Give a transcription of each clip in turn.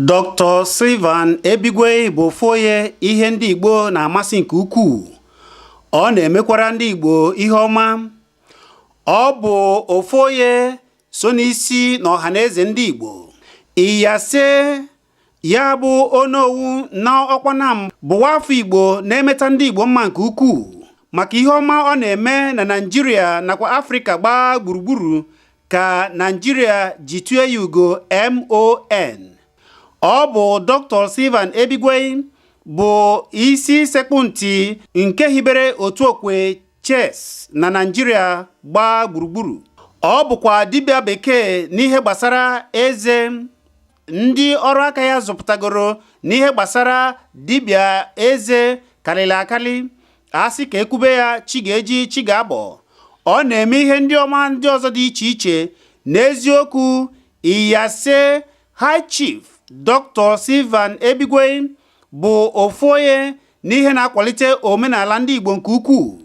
Dr. Sylvan Ebigwei bụ foye ihe ndị Igbo na-amasị nke ukwuu. Ọ na-emekwara ndị Igbo ihe ọma. Ọ bụ ofoye so n'isi na ọhaneze ndị Igbo. Iyase ya bụ onowu na ọkwanam bụ wafọ Igbo na-emeta ndị Igbo mma nke ukwuu maka ihe ọma ọ na-eme na Nigeria nakwa Africa gbaa gburugburu ka Nigeria ji tụọ ya ugo MON. Ọ bụ Dr. Sylvan Ebigwei bụ isi sekpụ ntị nke hibere otu okwe chess na Nigeria gbaa gburugburu. Ọ bụkwa dibịa bekee n'ihe gbasara eze. Ndị ọrụ aka ya zụpụtagoro n'ihe gbasara dibịa eze karịrị akali. Asị ka ekwube ya chi ga-eji chi ga-abọ. Ọ na-eme ihe ndị ọma ndị ọzọ dị iche iche. N'eziokwu, Iyase High Chief Dr. Sylvan Ebigwei bụ ofoye n'ihe na-akwalite omenala ndị Igbo nke ukwuu.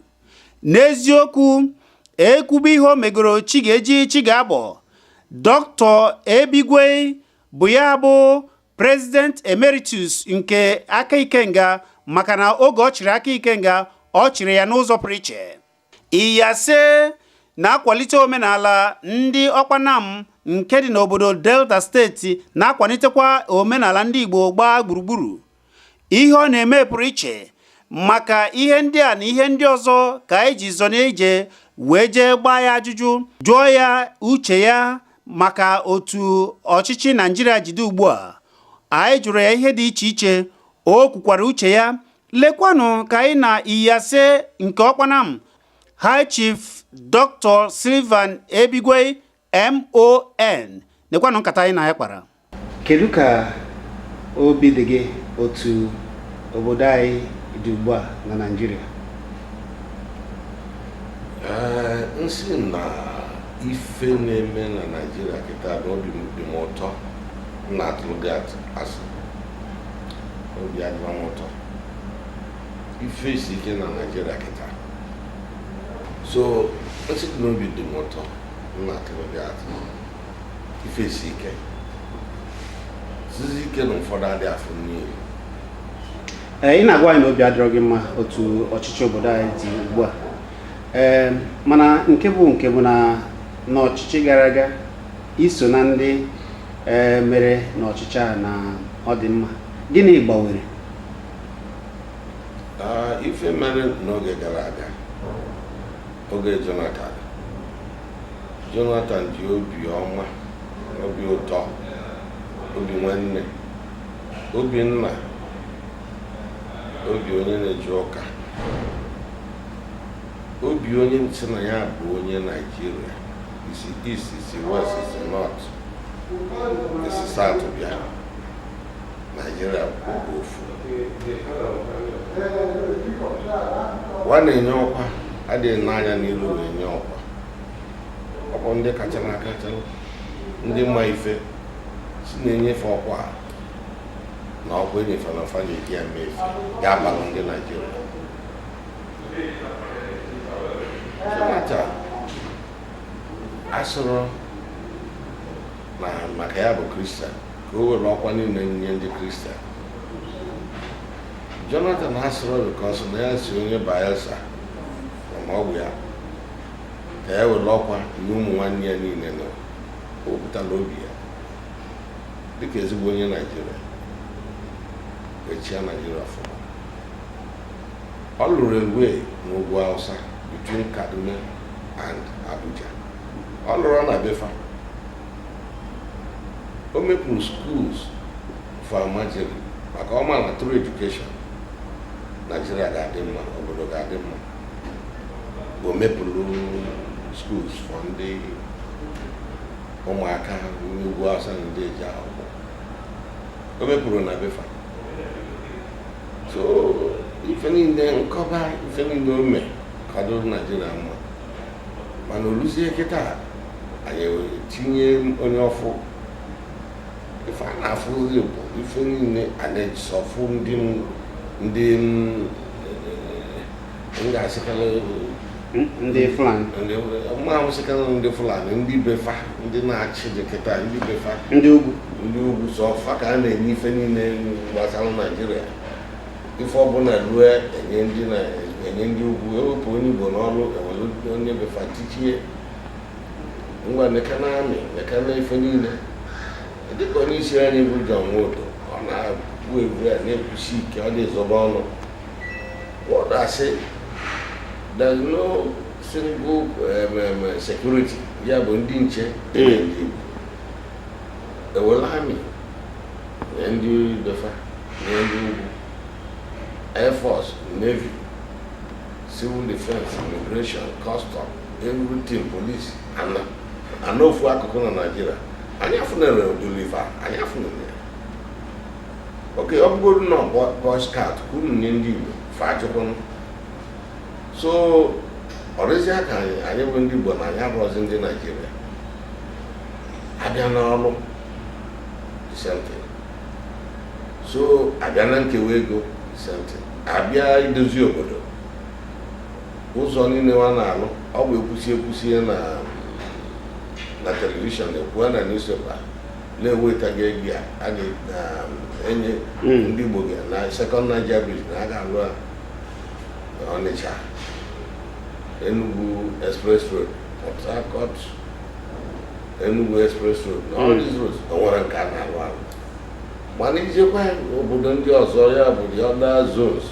N'eziokwu, ekwube ihe o megoro chi ga-eji chi ga-abọ. Dr. Ebigwei bụ ya bụ President Emeritus nke aka ikenga maka na oge ọ chịrị aka ikenga ọ chịrị ya n'ụzọ pụrụ iche. Iyase na-akwalite omenala ndị ọkwanam nke dị n'obodo Delta steeti na-akwalitekwa omenala ndị Igbo gbaa gburugburu. Ihe ọ na-eme pụrụ iche maka ihe ndị a na ihe ndị ọzọ ka anyị ji zọ n'ije wee jee gbaa ya ajụjụ jụọ ya uche ya maka otu ọchịchị Nigeria jide ugbu a. Anyị jụrụ ya ihe dị iche iche, o kwukwara uche ya. Lekwanụ ka anyị na Iyase nke ọkwanam High Chief Dr. Sylvan Ebigwei MON nekwanụ nkata anyị na ya kpara. Kedu ka obi dị gị otu obodo anyị dị ugbu a na Nigeria? Nsị na ife na-eme na Nigeria kịta na obi dị m ụtọ. Na atụrụ asị obi adịwa m ụtọ. Ife isi ike na Nigeria kịta. So nsị na obi dị m ụtọ. Na atụrụ ife isi ike. Sizi ike na ụfọdụ adị afọ n'ihi. Ị na-agwa anyị na obi adịrọ gị mma otu ọchịchị obodo anyị dị ugbu a. Mana nke bụ na n'ọchịchị gara aga iso na ndị mere n'ọchịchị a na ọ dị mma. Gịnị gbanwere? Ife mere n'oge gara aga, oge Jonathan ji obi ọma, obi ụtọ, obi nwanne, obi nna, obi onye na-eje ụka, obi onye ntị na ya bụ onye Nigeria, isi east, isi west, isi north, isi south bịa. Nigeria bụ ofu. Nwa na-enye ọkwa adịghị n'anya n'ilu na-enye ọkwa. Ọkwa ndị kacha n'akacha ndị mma ife si na-enyefe ọkwa na ọkwa enyefe na ọfa na-eji ya mee ife ya abalị ndị Nigeria. Jonathan asụrụ na maka ya bụ Kristian ka o were ọkwa niile nye ndị Kristian. Jonathan asụrụ because na ya si onye Bayelsa ma ọ bụ ya ka ya were ọkwa nye ụmụ nwanne ya niile na o pụtara obi ya dịka ezigbo onye Nigeria echia Nigeria fọrọ. Ọ lụrụ railway n'ugwu Hausa between Kaduna and Abuja. Ọ lụrụ na Befa. O mepụrụ schools for Amajiri maka ọma na through education Nigeria ga-adị mma, obodo ga-adị mma. O mepụrụ schools for ndị ụmụaka n'ugwu Hausa na ndị eji akwụkwọ. O mepụrụ na Befa. So ife niile nkọba ife niile o mee kwado Nigeria mma. Mana oluzie kịta anyị tinye onye ọfụ. Ife a na-afụzi bụ ife niile a na-ejisọfụ ndị m ga-asịkala ndị Fulani ma amụsịkana ndị Fulani ndị befa ndị na-achị dịkịta ndị befa ndị ugwu so fa ka a na-enye ife niile gbasara Naijiria ife ọbụla ruo enye ndị ugwu ewepụ onye Igbo n'ọrụ ewere onye befa tichie ngwa nekana amị nekana ife niile dịka onye isi anyị bụ John Nwodo ọ na-abụ evu ya na-ekwusi ike ọ dị zọrọ ọnụ What I say, there's no single security. Yeah, but Ndinche, the Walami, the Air Force, Navy, Civil Defense, Immigration, Custom, everything, police, and I know for Akokona Nigeria. I have to deliver. I have to. Okay, I'm going to Boy Scout, couldn't Indy. So, already I never did when I was in Nigeria. I don't know the same thing. So, I don't know go the same thing. I be a dozy obodo. Who's on in the one hour? I will pussy na television, when a newspaper. Le wait again, I get any Ndiboga, na second Nigeria bridge, I got on the chart. Enugu Express Road, Port Harcourt, Enugu Express Road, all these roads, no one can have one. One is your plan, Obudundi or Zoya, but the other zones.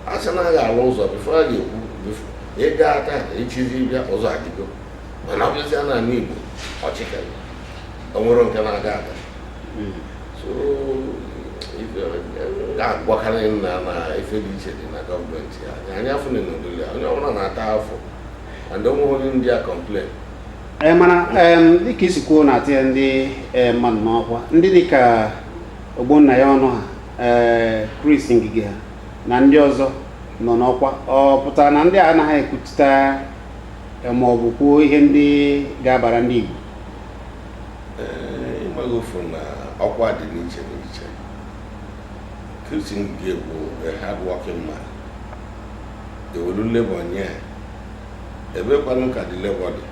As an eye also before you, they got that, HZ or Zatigo. And obviously, I need or chicken. And one can I gather. So, gbakara na ife dị iche dị na gọọmenti ya anyị afọ na n'odoli onye ọbụla na-ata afọ and onwe ndị a complain mana dịka isi kwuo na-atị ndị mmadụ n'ọkwa ndị dịka Ogbonna ya ọnụ ha Chris Ngige ha na ndị ọzọ nọ n'ọkwa ọ pụtara na ndị a anaghị ekwupụta ma ọ bụ kwuo ihe ndị ga-abara ndị Igbo ịmagofu na ọkwa dị n'iche n'iche Chris Ngige bụ a hard working man. They will labor nye. Ebe kwanu ka di labor dị.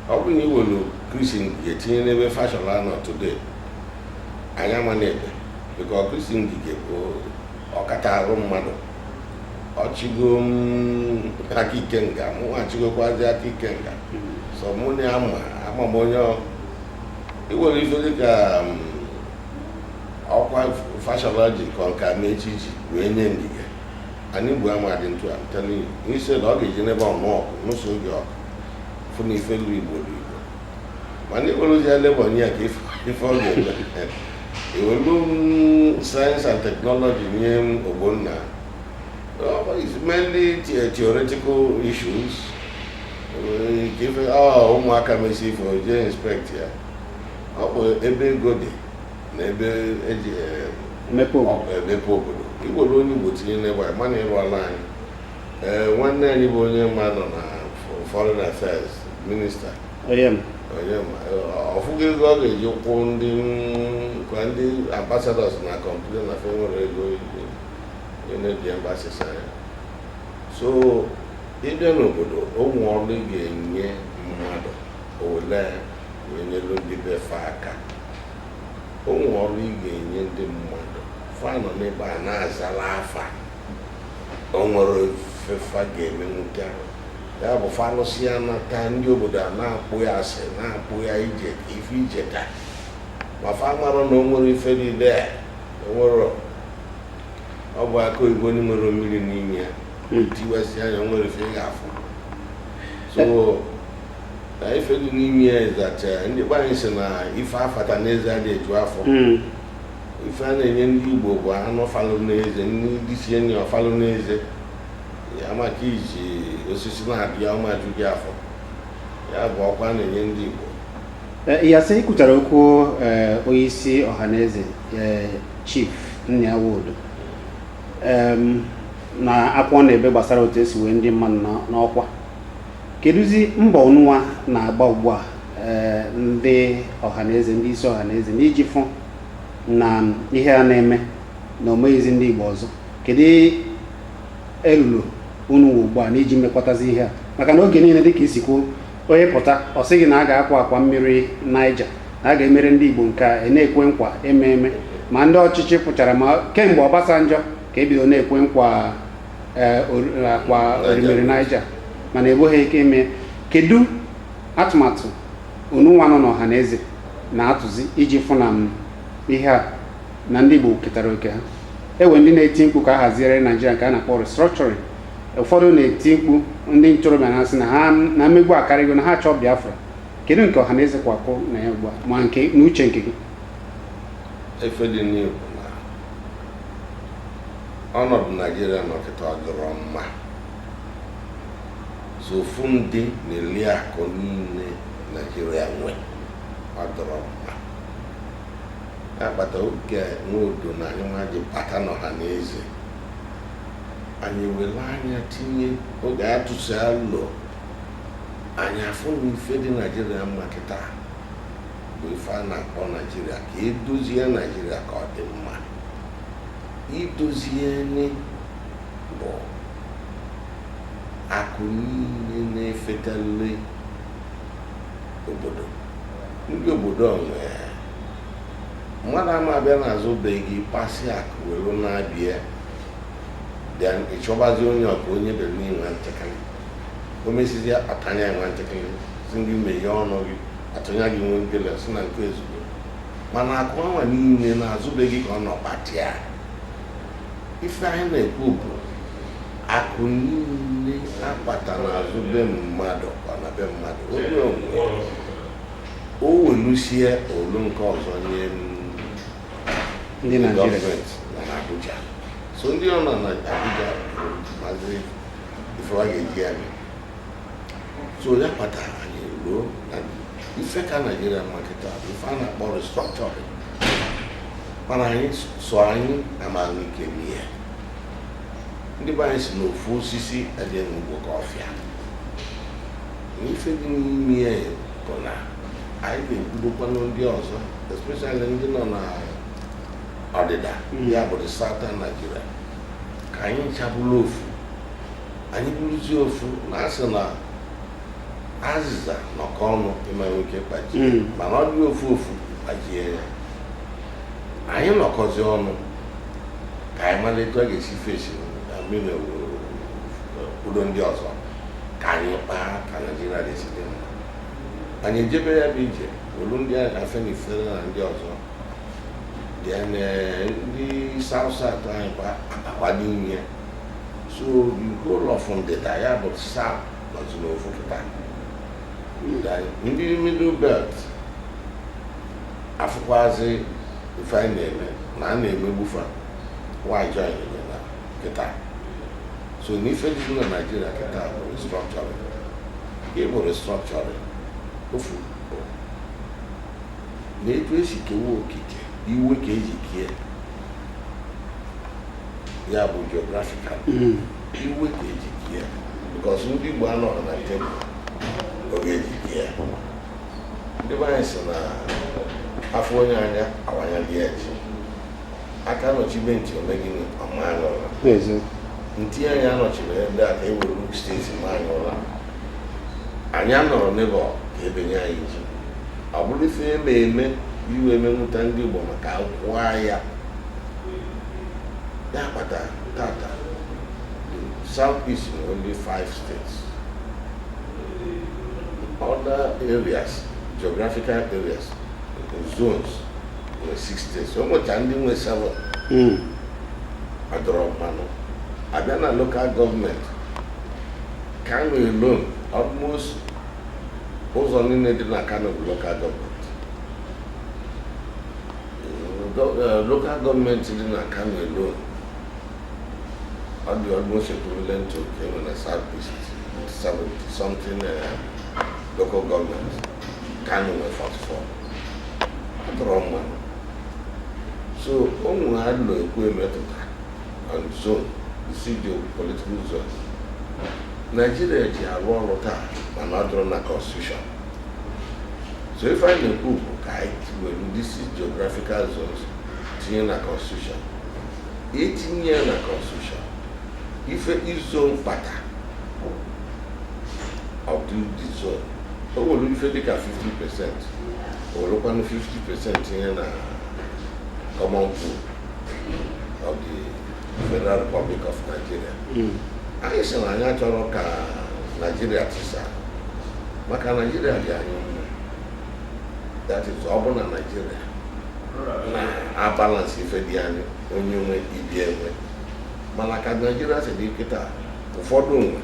Ọ bụ na iwelu Chris Ngige tinye n'ebe fashion line today. Anya ma n'ebe. Because Chris Ngige bụ ọkata arụ mmadụ. Ọchịgo aka ikenga, mụ achịgokwazi aka ikenga. So mụ na ama m onye iwelu ife dịka ọkwa fashionology ka mechichi wee nye Ngige anyị Igbo amadị ntu a telling you instead ọ ga-eji n'ebe ọnụọkụ n'ụsọ oge ọkụ fụ na ife lu Igbo mana iweluzi ya lebo nye ka ife ọ ga-eme iwelu science and technology nye Ogbonna it's mainly theoretical issues ka ife ụmụaka mesi ife jee inspect ya ọ bụ ebe ego dị na ebe eji emepe obodo Igbo onye Igbo tinye n'ebe a mana ịrụ ala anyị nwanne anyị bụ onye mmadụ na foreign affairs minista ọfụgo ego ọ ga-eji kwụ ndị ambassadors na complain na fe nwere ego dị embassies anya so ịbịa n'obodo ụmụ ọrụ ga-enye mmadụ ole wee nyelu ndị befe aka ụmụ ọrụ ị ga-enye ndị mmadụ fanọ n'ebe a na-azala afa o nwere fefa ga-eme nwute ya bụ falụsị ya nata ndị obodo a na-akpụ ya asị na-akpụ ya ije ife ije taa ma fa mara na o nwere ife niile nwere ọ bụ aka oyibo onye nwere mmiri n'ime ya tiwasị anya o nwere ife ga-afụ so na ife dị n'ime ya ịzacha ndị gbanyị si na ife afata n'eze a na-eju afọ ife a na-enye ndị Igbo bụ anụ falụ n'eze ndị sie nye ọfalụ n'eze ya maka iji osisi na-abịa ọmaju gị afọ ya bụ ọkwa a na-enye ndị Igbo ya sị ikwutara okwu onye isi ọhaneze Chief Nwodo na akwụkwọ na-ebe gbasara otu esi wee ndị mmadụ n'ọkwa kedụzi mbọ ọnụwa na-agba ugbu a ndị ọhaneze ndị isi ọhaneze n'iji fụ na ihe a na-eme na omeghịzi ndị Igbo ọzọ kedu elulu unu ugbu a n'iji mekwatazi ihe a maka na oge niile dịka isi kwuo onye pụta ọ sị gị na a ga-akwa akwa mmiri Niger na a ga-emere ndị Igbo nke a na-ekwe nkwa eme ma ndị ọchịchị pụchara ma kemgbe Ọbasanjọ ka ebido na-ekwe nkwa akwa orimiri Niger mana eboghị ike ime. Kedu atụmatụ unu nwa nọ n'ọha na eze na-atụzi iji fụ na ihe a na ndị Igbo ketara oke ha? Ewe ndị na-eti mkpu ka a haziere Naijiria nke a na-akpọ restructuring. Ụfọdụ na-eti mkpu ndị ntorobịa na-asị na ha na mmegbu akarịgo na ha chọọ Biafra. Kedu nke ọha na eze kwakọ na ya ugbu a ma nke n'uche nke gị? Efe dị n'ihu na ọnọdụ Naijiria nọkịta ọdụrọ mma, so ofu ndị na-eli akụ niile Naijiria nwe ọdụrọ mma. Ya kpata oge nwodo na anyị nwa ji bata n'ọha na eze, anyị were anya tinye oge atụsi alụ anyị afụ na ife dị Naijiria mma kịta bụ ife a na-akpọ Naijiria ka edozie Naijiria ka ọ dị mma. Idozie bụ akụ niile na-efekarị obodo. Ndị obodo onwe mmadụ ama abịa n'azụ beghị pasi akụ were na-abịa ịchọbazi onye ọka onye bere n'inwe nchekari, o mesizi atanya nwe nchekari si gị meghe ọnụ gị atụnya gị nwe ngele si na nke ezugbo, mana akụ anwa niile na-azụbeghị ka ọ nọkpatịa. Ife anyị na-ekwu bụ akụ niile akpata n'azụ be mmadụ ọ na be mmadụ onye onwe o welusie olu nke ọzọ nye ndị Naijiria gọọmenti na Abuja. So ndị ọ nọ na Abuja mazi ife wa ga-eji ya mee. So ya kpatara anyị ruo na ife ka Naijiria makịta ife a na-akpọ restructuring, mana anyị so anyị amaghị ike n'ihe. Ndị be anyị si n'ofu osisi adị n'ugbo ka ọfịa. N'ife dị n'ime ya bụ na anyị ga-ekwudokwanụ ndị ọzọ, especially ndị nọ na ọdịda ya bụ the Southern Nigeria, ka anyị nchabụla ofu, anyị bụrụzie ofu na asị na azịza nọkọ ọnụ ịma nwoke kpajie, mana ọ dị ofu kpajie ya. Anyị nọkọzi ọnụ ka anyị malite a ga-esi fesi mmiri obodo ndị ọzọ ka anyị kpaa ka Naijiria ga-esi dị mma. Anyị ejebe ya bụ ije olu ndị afe na ifere na ndị ọzọ ndị South anyị akwado ime. So the whole of ndịda ya bụ South nọzi n'ofu pụta. Ndị Middle Belt afụkwazi ife anyị na-eme na a na-emegbufa wajọ anyị na kịta. So n'ife dị na Naijiria kịta bụ restructuring. Ịbụ restructuring ofu na etu esi kewa okike iwe ka eji kie ya bụ geographical iwe ka eji kie, because ndị Igbo anọrọ na tebụl oge eji kie. Ndị be anyị si na afọ onye anya awanya dị eji aka nọchibe ntị omegịnị ọmanyụla ntị anyị anọchiri ebe a ka e were steeti manyụla. Anyị anọrọ n'ebe ka ebenye anyị ji ọ bụrụ ife eme iwe emenwụta ndị Igbo maka akwụkwọ ahịa. Ya kpata tata South East only 5 states, other areas, geographical areas, zones were 6 states. So much ndị nwe 7 adọrọ mmanụ. Abịa na local government Kano alone, almost ụzọ niile dị na Kano bụ local government. Local government dị na Kano alone ọ dị almost equivalent to the South East, 70 something local government. Kano nwere 44 adọrọ mmanụ. So o nwere alụ ekwu emetụta on zone, the political zone. Nigeria ji arụ ọrụ taa mana ọ dụrụ na constitution. So if I na-ekwu bụ ka anyị were this geographical zones tinye na constitution, etinye ya na constitution, ife izo mkpata do the zone. O will if you 50%. Or look on 50% in a common pool of the Federal Republic of Nigeria. I say na chọrọ ka Nigeria tisa. Maka Nigeria dị anyị. That is ọ na Nigeria. Na a balance ife dị anyị onye nwe ibi enwe. Mana ka Nigeria si dị kịta ụfọdụ nwe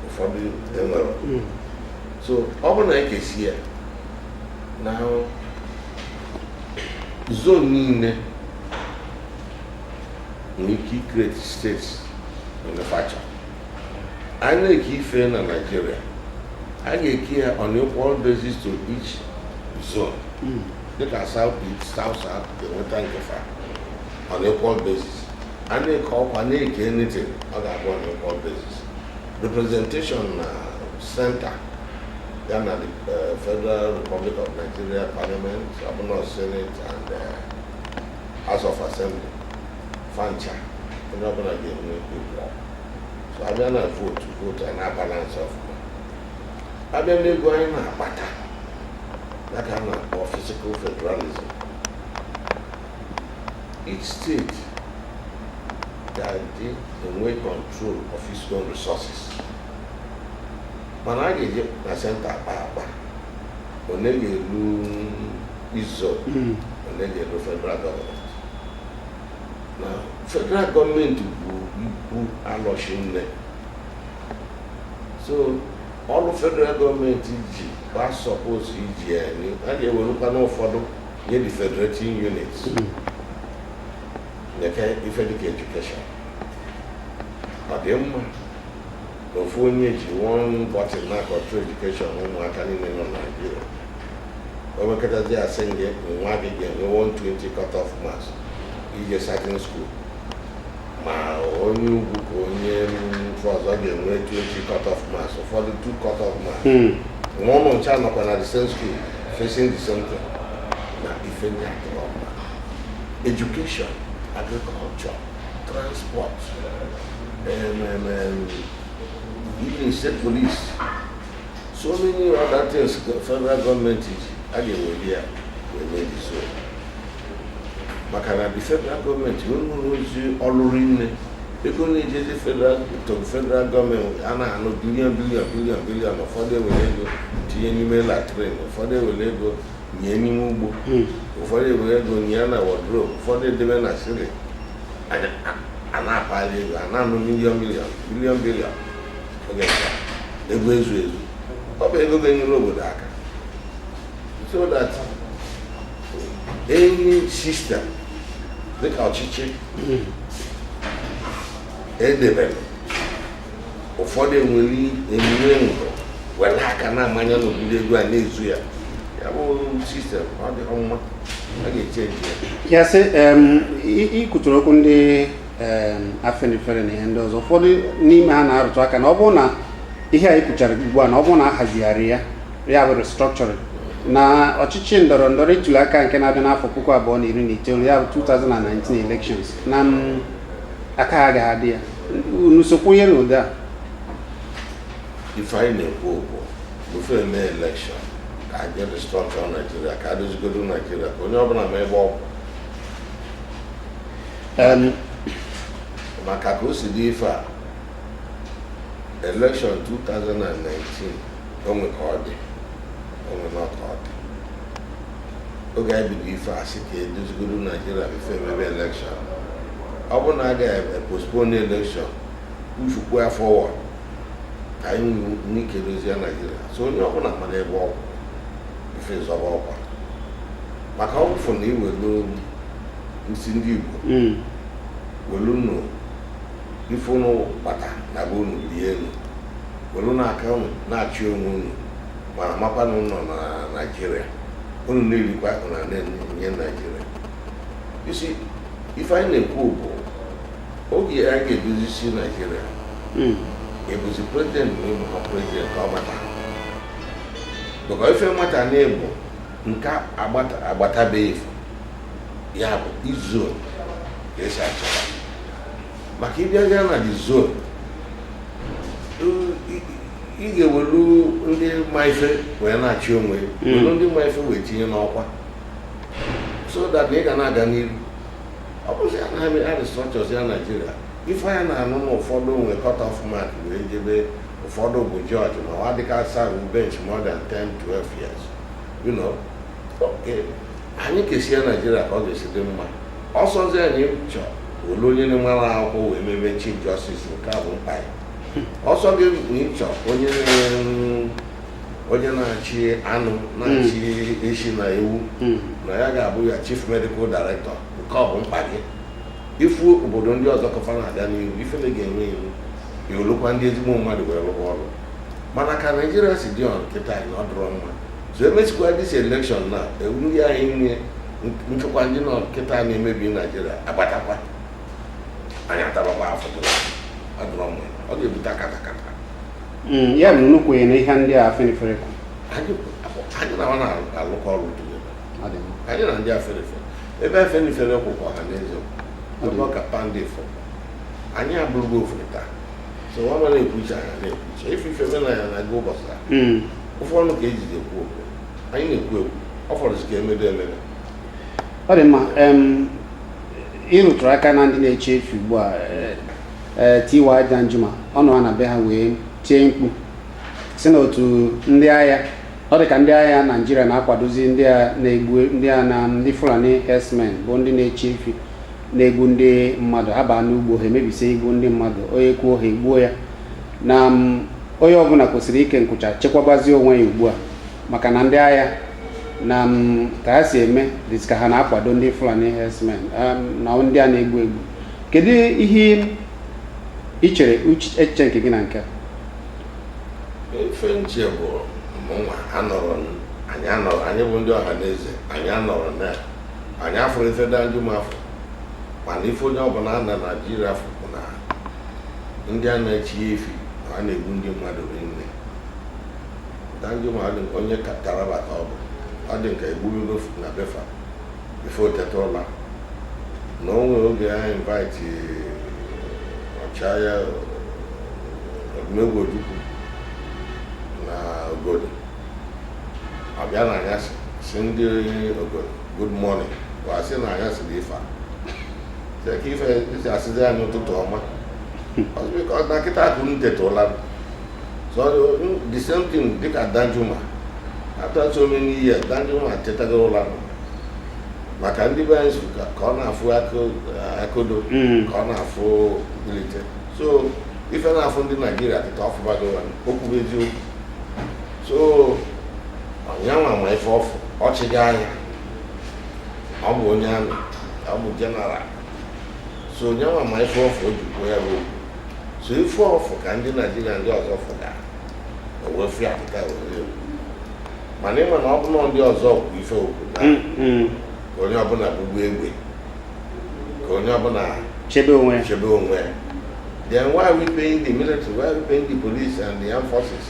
ụfọdụ enwere. So ọ na ekesi ya. Now zone niile we create states manufacture. I know if in Nigeria, I get here on equal basis to each zone. Look at South East, South South, they won't thank you for on equal basis. I know call anything on equal basis. Representation center, then at the Federal Republic of Nigeria Parliament, Abuna Senate, and House of Assembly. Fancha, we're not gonna give me people. So I'm gonna vote and a balance of. I'm gonna go in a pattern. That kind of physical federalism. Each state that the way control of its own resources. When I get a center papa, when they get Izo, when they get the federal government. Now, federal government will allocate them. So, all the federal government are supposed to be and they will look at for the federating units. They can education. But them, if one button mark or true education, one can in Nigeria. When we get there, saying we want 20 cut-off marks. Is a certain school. My only book only for again where 20 cut-off marks, so for the 2 cut-off marks. One on China at the same school, facing the same thing. Now, if any education, agriculture, transport, even state police, so many other things the federal government is again here, we made it so. Makana the federal government, you know, all in the federal government, and billion, or for they will go to any mail at train, or for they will go any move, or for they will go Niana or Drove, for they demand a silly. And I pay and I'm billion. Okay, the ways with so that any system. Look how chichi develop. For them will leave well, I cannot manage to be able to do it. System, how the home I get change. Yes, Ikuturokunde Afenifere and those of the Niman are talking Obona. Here I put one Obona has the area. We have a restructuring. Na ọchịchị ndọrọndọrọ ituli aka nke na-abịa n'afọ 2019 ya bụ 2019 elections na aka agaghị adị ya n'usokwu ihe n'ụdị a ife anyị na-ekwu okwu before eme election ka a get restructure Nigeria ka adozigodo Nigeria ka onye ọbụla ma ebe ọkwụ maka ka o si dị ife a election 2019 onwe ka ọ dị not hard. Okay, I believe fast. This go to Nigeria before maybe election. I want to postpone the election. We should go forward. I need to lose Nigeria. So you are going to manage war. If it's over. But how often you will know Insindigo? Will you know? If you know Bata, Nabunu, Bienu, will you not come? Not you. Mapa no na Nigeria. Only really quite on Nigeria. You see, if I name Kubo, okay, I get this in Nigeria. It was the president of President Kamata. Because if I'm not a neighbor, Nka Abata Beef, Yab, this zone, yes, actually. But if you're the zone, ị ga-ewelu ndị ma ife wee na-achị onwe welu ndị ma ife wee tinye n'ọkwa so that na ị ga na-aga n'iru. Ọ bụzi anaghị arịstrọchọs ya Naijiria ife anya na-anụ na ụfọdụ nwe cut off mark wee jebe ụfọdụ bụ judge ma ọ dịka serve bench more than 10-12 years, you know. Okay, anyị kesie Naijiria ka ọ ga-esi dị mma. Ọsọzi anyị chọọ olu onye na-enwere akwụkwọ wee mebe chief justice, nke a bụ mkpa ya. Ọsọ gị ịchọ onye na-achị anụ na-achị eshi na ewu na ya ga-abụ ya chief medical director, nke ọ bụ mkpa gị. Ifu obodo ndị ọzọ kọfa na-aga n'ihu ifele ga-enwe iwu iolukwa ndị ezigbo mmadụ wee rụọ ọrụ. Mana ka Naijiria si dị nkịta anyị ọ dụrọ mma, so emechikwa dis election na ndị anyị nwe nchekwa ndị nọ nkịta na-emebi Naijiria agbatakwa anyị atabakwa afọ adụrọ mma, ọ ga-ebute katakata. Ya bụ nnukwu na ihe ndị a afenifere kwu anyị na na-alụkọ ọrụ anyị na ndị afenifere ebe afenifere kwụkwa ọha na eze ebe ọka pandefọ anyị abụrụgo ofere taa, so nwa mara ekwuche anya na-ekwuche ife ife na ya na-aga ụbọchị taa ofe ọnụ ka ejide ekwu okwu anyị na-ekwu ekwu ọ fọrọzi ka emedo emere. Ọ dị mma, ịrụtụrụ aka na ndị na-eche efu ugbu a T.Y. Danjuma ọnụ ha na be ha wee tie mkpu si na otu ndị agha, ọ dị ka ndị agha Naịjirịa na-akwadozi ndị a na-egbu ndị a na ndị Fulani herdsmen bụ ndị na-eche efi na-egbu ndị mmadụ, ha baa n'ugbo ha emebisi igbu ndị mmadụ, onye kwuo ha egbuo ya, na onye ọbụla kwesịrị ike nkwụcha chekwabazie onwe ya ugbu a maka na ndị agha na ka ha si eme dịka ka ha na-akwado ndị Fulani herdsmen na ndị a na-egbu egbu. Kedu ihe ị chere echiche nke gị na nke a? Ife nche bụ mụnwa anyị bụ ndị ọha na eze, anyị anọrọ na anyị afụrụ ife Danjuma afọ, mana ife onye ọbụla na Naijiria afọ bụ na ndị a na-echi efi a na-egbu ndị mmadụ rinne. Danjuma dị onye Taraba ka ọ dị nke egburugo na befa ife oteta ụla na o nwere oge ya invite ọchịagha Odumegwu na obodo abịa na anyasị si ndị obodo good morning bụ asị na anyasị dị ife ka ife isi asịzi anyị ụtụtụ ọma because na kịta akụ m teta ụla, so the same thing dịka Danjuma after so many years Danjuma tetago ụla maka ndị be anyị ka ọ na-afụ akodo ka ọ na-afụ bilite, so ife na-afụ ndị Naijiria kịta ọfụbago okwu eziokwu. So ọnyanwa ma ife ọfụ ọchịghị anya, ọ bụ onye amị, ọ bụ jeneral, so onyanwa ma ife ọfụ o jikwa ya bụ so ife ọfụ ka ndị Naijiria ndị ọzọ fụga owefu ya kịta were, mana ịma na ọ bụ na ndị ọzọ kwu ife okwu na ka onye ọbụla bụgbu egbe, ka onye ọbụla chebe onwe. Then why are we paying the military? Why are we paying the police and the armed forces?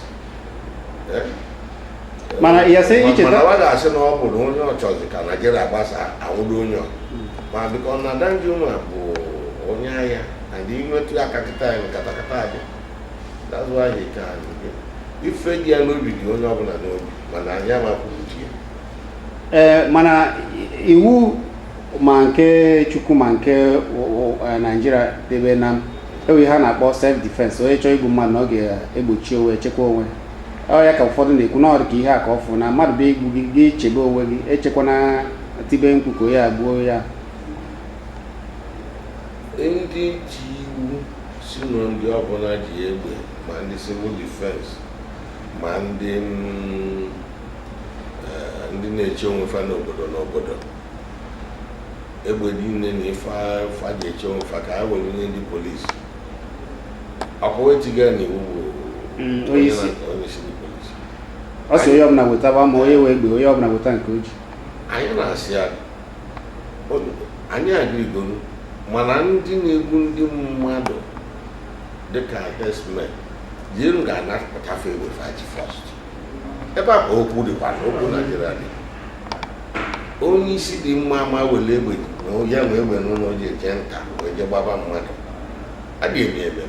Mana ya sị icheta mana waga asị na ọ bụrụ onye ọchọzi ka Naijiria gbasa awụrụ onye ma biko na Danjuma bụ onye agha and inwetu aka kịta anyị katakata adị, that's why he can ife gị ya n'obi dị onye ọbụla n'obi mana anyị amakwuchi ya. Mana iwu ma nke Chukwu ma nke Naijiria debe na ewe ha na-akpọ self defense, onye chọọ igbu mmadụ na ọ ga-egbochi onwe echekwa onwe. Ọ ya ka ụfọdụ na-ekwu na ọ dị ka ihe a ka ọ fụ na mmadụ bụ igbu gị chebe onwe gị, echekwana tibe mkpu ka onye agbuo ya. Ndị ji iwu si na ndị ọbụla ji egbe ma ndị civil defense ma ndị na-eche onwe fa n'obodo egbe niile na ife a ga-eche onwe fa ka ha were nye ndị polisi. Ọkwa etiga n'iwu bụ onye isi ndị polisi. Ọ sị onye ọbụla wetaba ma onye wee egbe onye ọbụla weta nke o ji. Anyị na-asị ya anyị agịrịgoro, mana ndị na-egbu ndị mmadụ dịka herdsmen jiri ga-anapụtafe egbe faji first. Ebe a ka okwu dịkwa na okwu Naijiria dị. Onye isi dị mma ama wele egbe na ya nwe egbe n'ụlọ ji eje nta wee je gbaba mmadụ adịghị eme.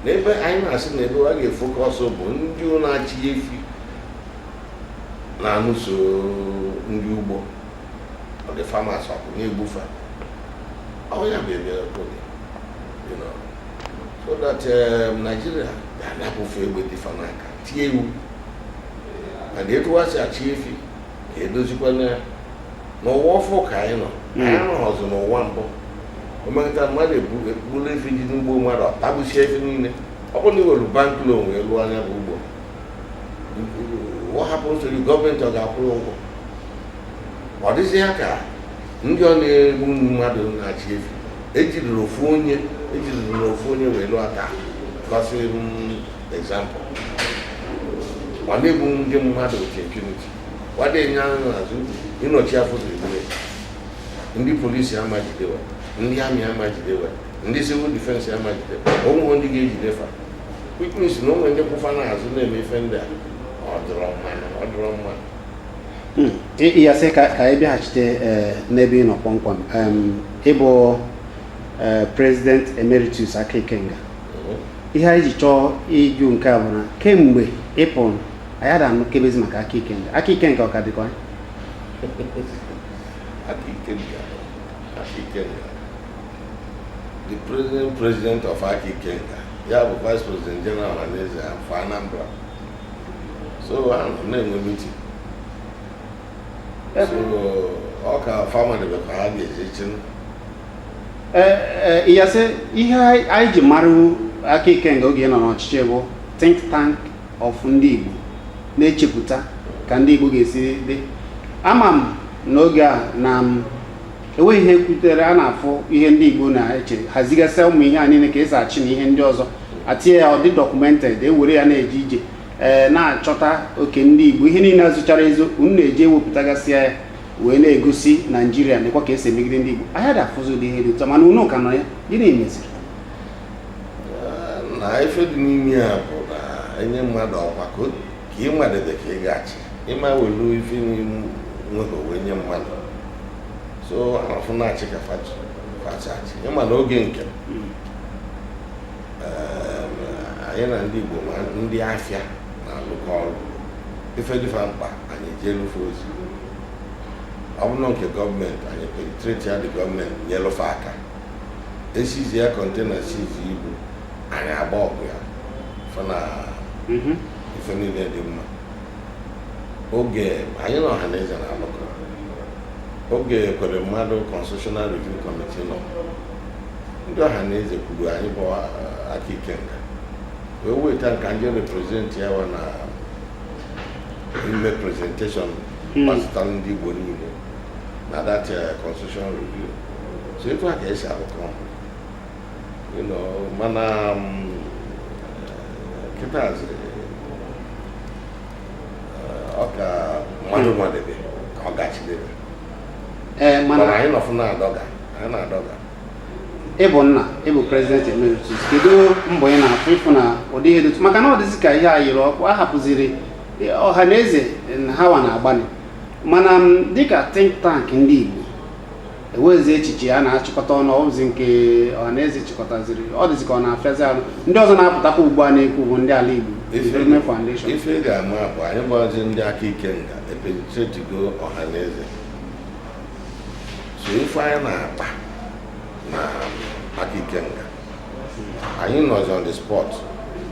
n'ebe anyị na-asị na ebe a ga-efokọs bụ ndị na-achị efi na-anụso ndị ugbo ọ dị farmers ọkụ na-egbufa ọ ya bụ ebe so that Nigeria ga-anapụfe egbe dị fa n'aka tie iwu and etu wa si achị efi ka edozikwa n'ụwa ọfụ ka anyị nọ anyị anọghọzụ n'ụwa mbụ omekata mmadụ egburu efi dị n'ugbo mmadụ ọtagbusie efi niile ọ bụrụ na iwere bank loan wee lụọ anya bụ ugbo what happens to the gọọmenti ọ ga-akwụ ụgwọ ọ dịzị ya ka ndị ọ na-egbu mmadụ na-achị efi ejiriri ofu onye wee lụọ aka gosiri example ọ na-egbu ndị mmadụ otu impunity wadị enye anya n'azụ ịnọchi afọ ziri ndị polisi amajidewe ndị amị amajidewe ndị civil defense amajidewe ụmụ ndị ga-ejide fa witness na onwe ndị kwụfa n'azụ na-emefe ndị a ọ dịrọ mma ya sị ka anyị bịaghachite n'ebe ị nọ kpọmkwem ịbụ president emeritus aka ikenga ihe anyị ji chọọ ịjụ nke a bụ na kemgbe ịpụ anyị ada anụ kebezi maka aka ikenga ọ ka dịkwa the president of aka ikenga ya bụ vice president general Ọhaneze for Anambra so I'm na-enwe meeting so ọ ka fama debe ka ha ga-ejechi ya sị ihe anyị ji mara aka ikenga oge nọ n'ọchịchị bụ think tank of ndị Igbo na-echepụta ka ndị Igbo ga-esi dị ama m n'oge a na enweghị ihe kwutere a na-afụ ihe ndị Igbo na-eche hazigasị ụmụ ihe a niile ka esi achị na ihe ndị ọzọ atinye ya ọ dị documented ewere ya na-eje ije na-achọta oke ndị Igbo ihe niile azụchara ezo unu na-eji ewepụtagasị ya wee na-egosi Naijiria nekwa ka esi emegide ndị Igbo ahịa dafụzi ụdị ihe dị ụtọ mana unu ka nọ ya gịnị meziri na ife dị n'ime ya bụ na enye mmadụ ọkwa ka ịmadede ka ị ga-achị ịma welu ife nweghị wee nye mmadụ so arafụ na-achị ka fachachi ịma n'oge nke anyị na ndị Igbo ma ndị afịa na-alụkọ ọrụ ife dịfa mkpa anyị jee lụfe ozi ọ bụrụ nke gọọmenti anyị penetrate ya dị gọọmenti nyelụfe aka esizi ya kọntena sizi ibu anyị agba ọgụ ya fọ na ife niile dị mma oge anyị na Ọhaneze na-alụkọ oge kwere mmadụ constitutional review committee nọ ndị Ọhaneze kwuru anyị bụ aka ikenga wee weta nka ndị represent ya wa na ime presentation gbasara ndị Igbo niile na that constitutional review so etu a ka esi alụkọ mana kịta ọ ka mmadụ nwadebe ka ọ gachidebe mana anyị nọfụ na-adọga ịbụ nna ịbụ president emeritus kedu mbọ ị na-afụ ịfụ na ụdị ihe dịtụ maka na ọ dịzị ka ihe a yiri ọkụ a hapụziri Ọhaneze na hawa na-agbanị mana dịka think tank ndị Igbo ewezi echiche a na-achịkọta ọnụ ọbụzi nke Ọhaneze chịkọtaziri ọ dịzị ka ọ na-afịazi arụ ndị ọzọ na-apụtakwa ugbu a na-ekwu bụ ndị ala Igbo Development Foundation ife ga-ama bụ anyị gbazi ndị aka ikenga epenetretigo Ọhaneze so ife anyị na-akpa na aka ikenga anyị nọzi on the spot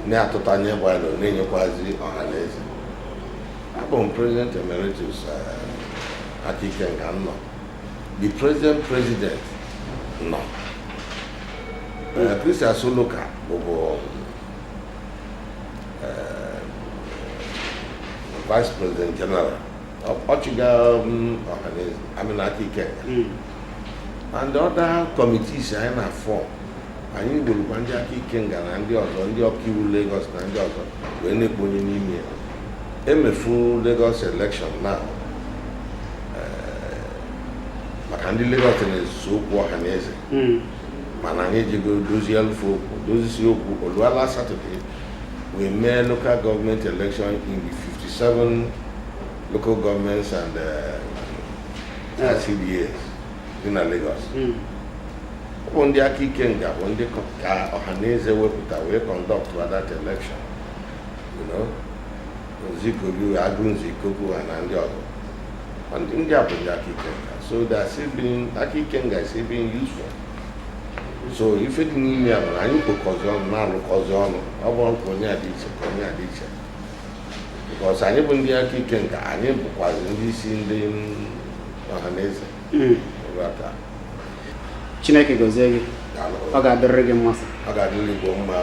na-atụtanye gbado na-enyekwazi Ọhaneze abụ m president emeritus aka ikenga nọ the president nọ Christian Soloka bụbu vice president general ọchịga Ọhaneze amịna aka ikenga and the other committees anyị na-afọ anyị gburukwa ndị aka ikenga na ndị ọzọ ndị ọkaiwu Lagos na ndị ọzọ wee na-ekponye n'ime ya emefu Lagos election na maka ndị Lagos na-ezuzo okwu Ọhaneze mana anyị ejego dozisi okwu oluala Saturday we mee local government election in the 57 local governments and CDAs in Lagos bụ ndị aka ike nga bụ ndị ka ọhaneze wepụta wee conduct that election, Nzikobi, Agụnzikobi ha na ndị ọzọ. Ndị a bụ ndị aka ike nga, so aka ike nga is being useful. So ife dị n'ime ya bụ na anyị kpokọzi ọnụ na-alụkọzi ọnụ, ọ bụrụ nke onye adị iche ka onye adị iche, because anyị bụ ndị aka ike nga, anyị bụkwazi ndị isi ndị ọhaneze. Chineke gozie gị, ọ ga-adịrịrị gị mmasị. Ọ ga-adịrị Igbo mma.